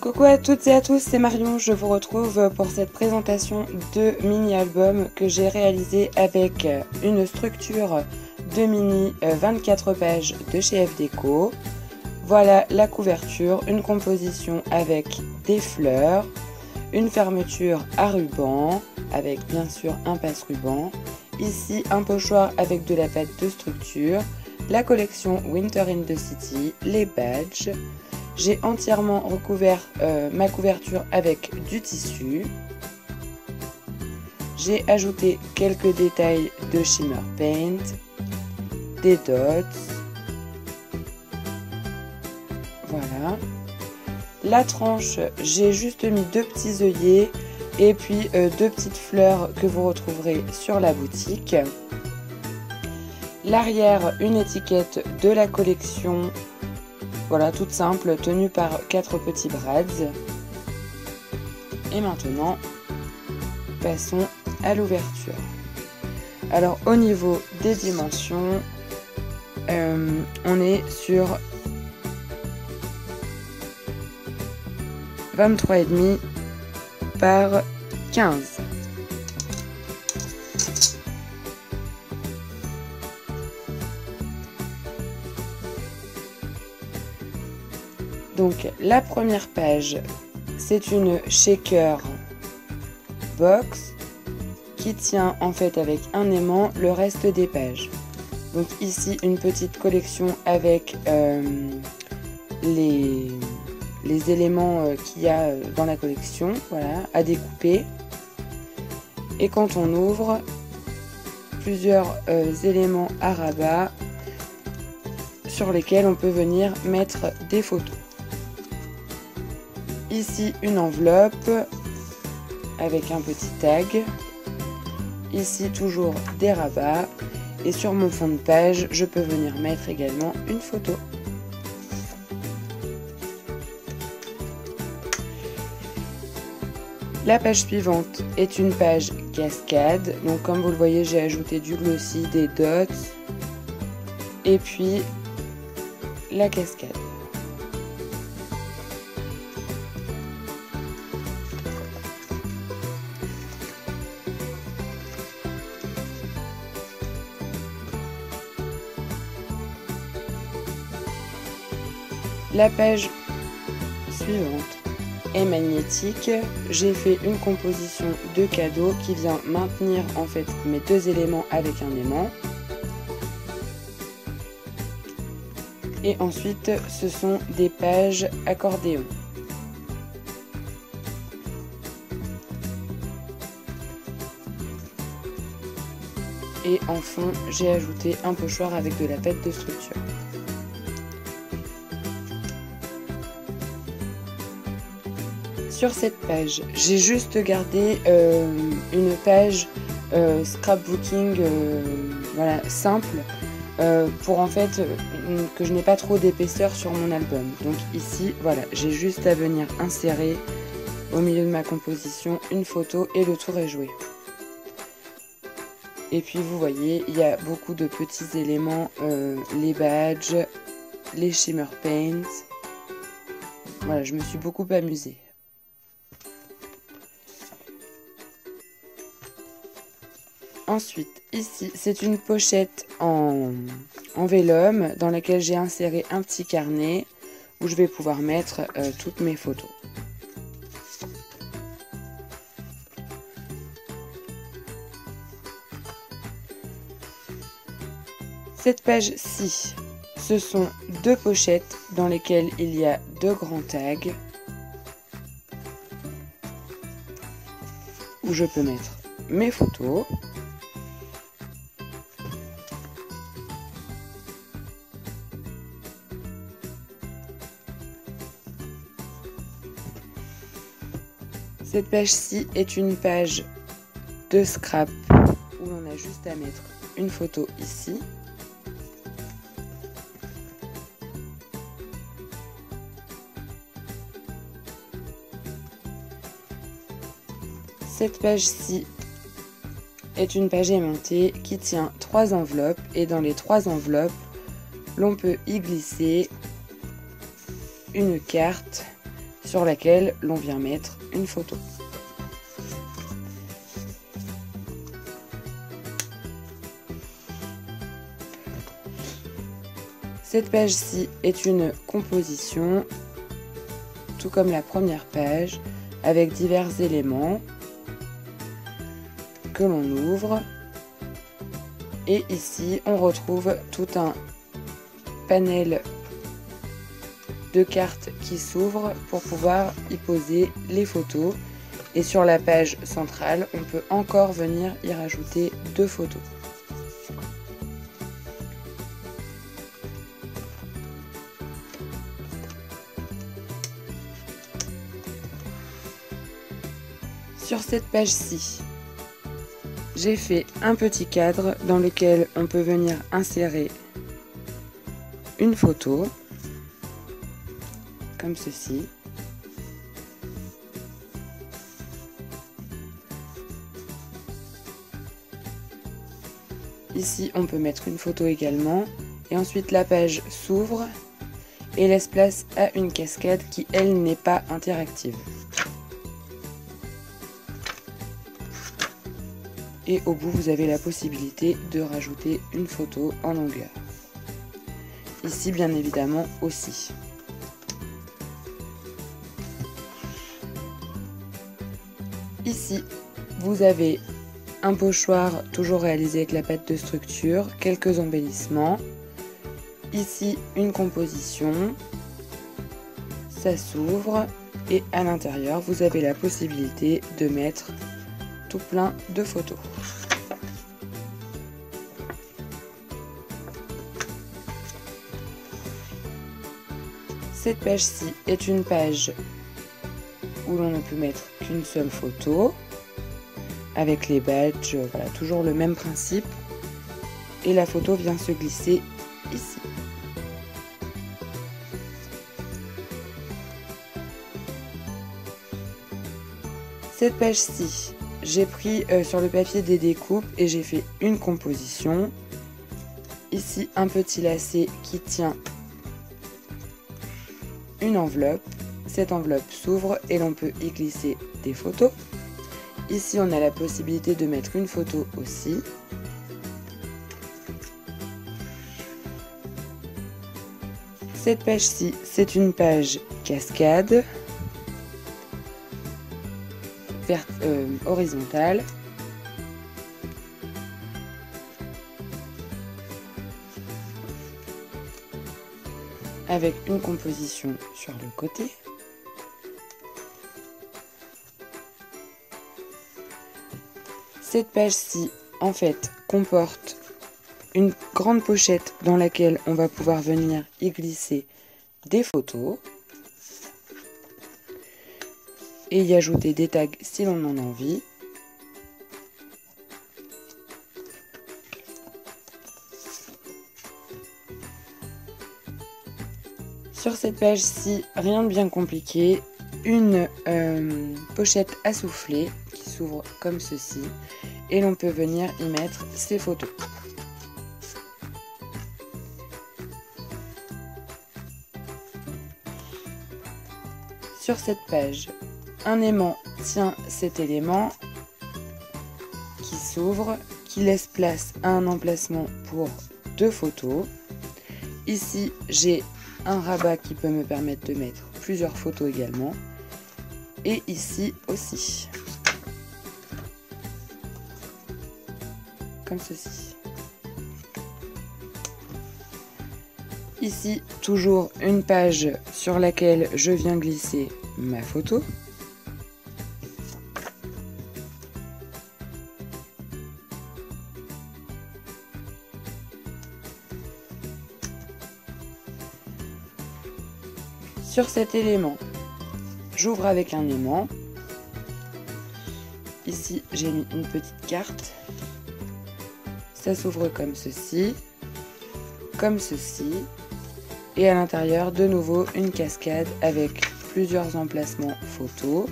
Coucou à toutes et à tous, c'est Marion, je vous retrouve pour cette présentation de mini-album que j'ai réalisé avec une structure de mini 24 pages de chez F Déco. Voilà la couverture, une composition avec des fleurs, une fermeture à ruban avec bien sûr un passe-ruban, ici un pochoir avec de la pâte de structure, la collection Winter in the City, les badges. J'ai entièrement recouvert ma couverture avec du tissu. J'ai ajouté quelques détails de Shimmer Paint, des dots. Voilà. La tranche, j'ai juste mis deux petits œillets et puis deux petites fleurs que vous retrouverez sur la boutique. L'arrière, une étiquette de la collection. Voilà, toute simple, tenue par 4 petits brads. Et maintenant, passons à l'ouverture. Alors, au niveau des dimensions, on est sur 23,5 par 15. Donc la première page, c'est une shaker box qui tient en fait avec un aimant le reste des pages. Donc ici une petite collection avec les éléments qu'il y a dans la collection, voilà, à découper. Et quand on ouvre, plusieurs éléments à rabat sur lesquels on peut venir mettre des photos. Ici une enveloppe avec un petit tag. Ici toujours des rabats. Et sur mon fond de page, je peux venir mettre également une photo. La page suivante est une page cascade. Donc comme vous le voyez, j'ai ajouté du glossy, des dots. Et puis la cascade. La page suivante est magnétique. J'ai fait une composition de cadeaux qui vient maintenir en fait mes deux éléments avec un aimant. Et ensuite, ce sont des pages accordéon. Et en fond, j'ai ajouté un pochoir avec de la pâte de structure. Sur cette page, j'ai juste gardé une page scrapbooking voilà, simple pour en fait que je n'ai pas trop d'épaisseur sur mon album. Donc ici, voilà, j'ai juste à venir insérer au milieu de ma composition une photo et le tour est joué. Et puis vous voyez, il y a beaucoup de petits éléments, les badges, les Shimmer Paint. Voilà, je me suis beaucoup amusée. Ensuite, ici, c'est une pochette en vélum dans laquelle j'ai inséré un petit carnet où je vais pouvoir mettre toutes mes photos. Cette page-ci, ce sont deux pochettes dans lesquelles il y a deux grands tags où je peux mettre mes photos. Cette page-ci est une page de scrap où l'on a juste à mettre une photo ici. Cette page-ci est une page aimantée qui tient 3 enveloppes et dans les 3 enveloppes, l'on peut y glisser une carte sur laquelle l'on vient mettre une photo. Cette page-ci est une composition, tout comme la première page, avec divers éléments que l'on ouvre. Et ici, on retrouve tout un panel de cartes qui s'ouvrent pour pouvoir y poser les photos. Et sur la page centrale, on peut encore venir y rajouter 2 photos. Sur cette page-ci, j'ai fait un petit cadre dans lequel on peut venir insérer une photo, comme ceci. Ici, on peut mettre une photo également. Et ensuite, la page s'ouvre et laisse place à une cascade qui, elle, n'est pas interactive. Et au bout, vous avez la possibilité de rajouter une photo en longueur. Ici, bien évidemment, aussi. Ici, vous avez un pochoir toujours réalisé avec la pâte de structure, quelques embellissements. Ici, une composition. Ça s'ouvre et à l'intérieur, vous avez la possibilité de mettre tout plein de photos. Cette page-ci est une page où l'on ne peut mettre qu'une seule photo avec les badges, voilà, toujours le même principe, et la photo vient se glisser ici. Cette page-ci, j'ai pris sur le papier des découpes et j'ai fait une composition. Ici, un petit lacet qui tient une enveloppe. Cette enveloppe s'ouvre et l'on peut y glisser des photos. Ici, on a la possibilité de mettre une photo aussi. Cette page-ci, c'est une page cascade horizontale. Avec une composition sur le côté. Cette page-ci, en fait, comporte une grande pochette dans laquelle on va pouvoir venir y glisser des photos et y ajouter des tags si l'on en a envie. Sur cette page-ci, rien de bien compliqué, une pochette à souffler qui s'ouvre comme ceci et l'on peut venir y mettre ses photos. Sur cette page, un aimant tient cet élément qui s'ouvre, qui laisse place à un emplacement pour 2 photos. Ici, j'ai un rabat qui peut me permettre de mettre plusieurs photos également. Et ici aussi. Comme ceci. Ici, toujours une page sur laquelle je viens glisser ma photo. Sur cet élément, j'ouvre avec un aimant. Ici, j'ai mis une petite carte. Ça s'ouvre comme ceci, et à l'intérieur, de nouveau, une cascade avec plusieurs emplacements photos.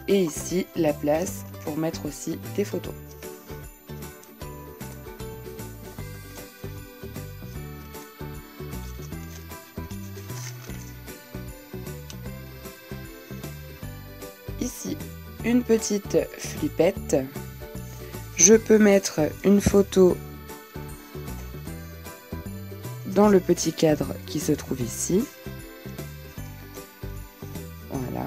Et ici, la place pour mettre aussi des photos. une petite flippette. Je peux mettre une photo dans le petit cadre qui se trouve ici. Voilà.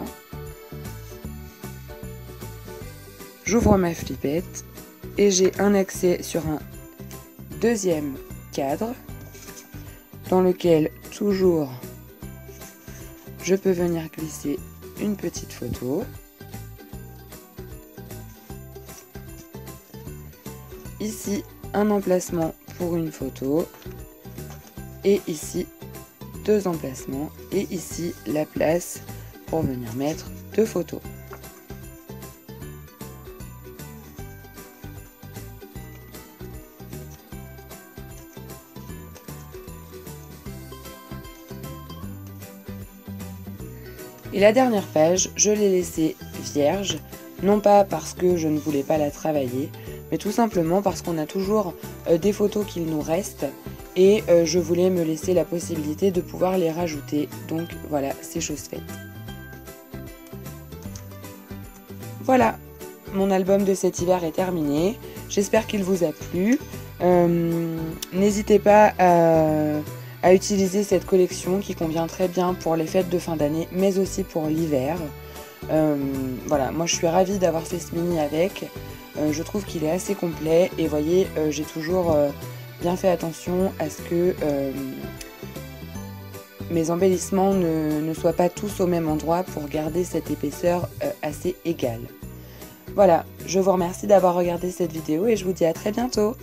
J'ouvre ma flippette et j'ai un accès sur un deuxième cadre dans lequel toujours je peux venir glisser une petite photo. Ici, un emplacement pour une photo. Et ici, deux emplacements. Et ici, la place pour venir mettre deux photos. Et la dernière page, je l'ai laissée vierge, non pas parce que je ne voulais pas la travailler, mais tout simplement parce qu'on a toujours des photos qu'il nous reste et je voulais me laisser la possibilité de pouvoir les rajouter. Donc voilà, c'est chose faite. Voilà, mon album de cet hiver est terminé. J'espère qu'il vous a plu. N'hésitez pas à utiliser cette collection qui convient très bien pour les fêtes de fin d'année, mais aussi pour l'hiver. Voilà, moi je suis ravie d'avoir fait ce mini avec. Je trouve qu'il est assez complet et voyez, j'ai toujours bien fait attention à ce que mes embellissements ne soient pas tous au même endroit pour garder cette épaisseur assez égale. Voilà, je vous remercie d'avoir regardé cette vidéo et je vous dis à très bientôt.